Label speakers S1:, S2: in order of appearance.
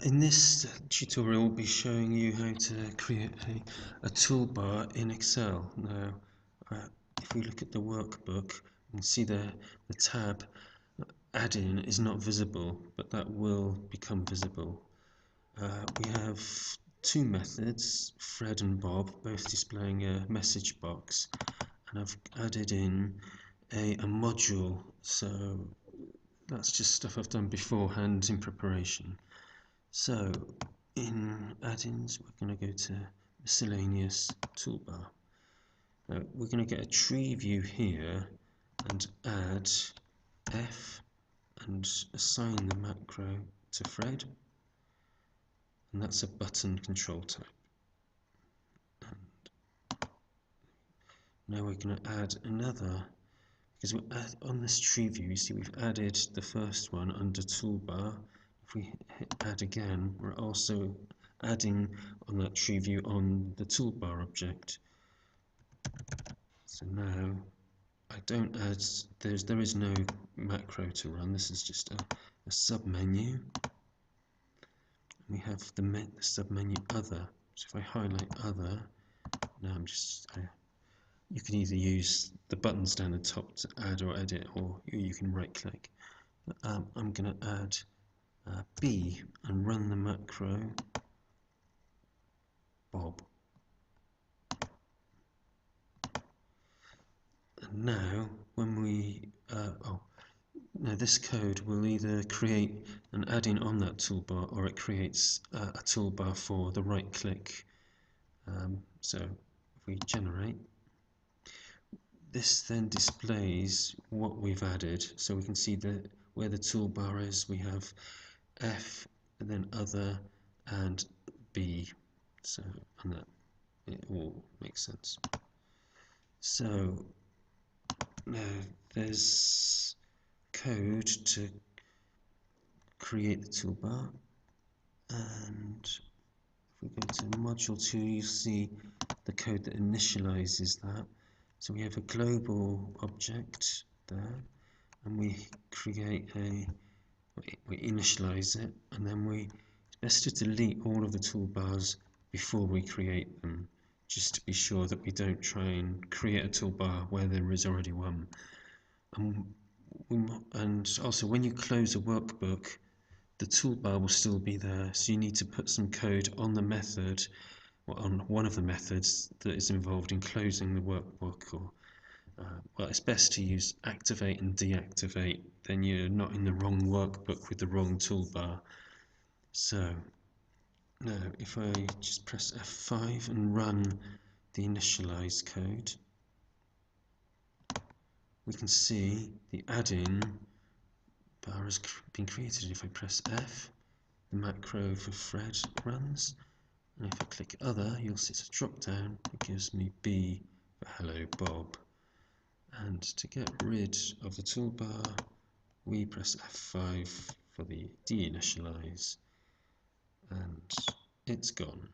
S1: In this tutorial, we'll be showing you how to create a toolbar in Excel. Now, if we look at the workbook, you can see the tab add-in is not visible, but that will become visible. We have two methods, Fred and Bob, both displaying a message box, and I've added in a module, so that's just stuff I've done beforehand in preparation. So in add-ins, we're going to go to miscellaneous toolbar. Now we're going to get a tree view here and add F and assign the macro to Fred, and that's a button control type. And now we're going to add another, because on this tree view, you see we've added the first one under toolbar. If we hit add again, we're also adding on that tree view on the toolbar object. So now I don't add, there is no macro to run, this is just a sub-menu. We have the sub-menu other. So if I highlight other, now you can either use the buttons down the top to add or edit, or you can right click. I'm going to add B and run the macro Bob. And now when we now this code will either create an add-in on that toolbar, or it creates a toolbar for the right click. So if we generate, this then displays what we've added, so we can see where the toolbar is. We have F and then other and B, so and that it all makes sense. So now there's code to create the toolbar, and if we go to module 2, you see the code that initializes that. So we have a global object there, and we create we initialize it, and then it's best to delete all of the toolbars before we create them, just to be sure that we don't try and create a toolbar where there is already one. And also, when you close a workbook, the toolbar will still be there, so you need to put some code on the method, or on one of the methods that is involved in closing the workbook. Or well, it's best to use activate and deactivate, then you're not in the wrong workbook with the wrong toolbar. So now if I just press F5 and run the initialize code, we can see the add-in bar has been created. If I press F, the macro for Fred runs, and if I click other, you'll see it's a drop down. It gives me B for hello Bob. And to get rid of the toolbar, we press F5 for the deinitialize, and it's gone.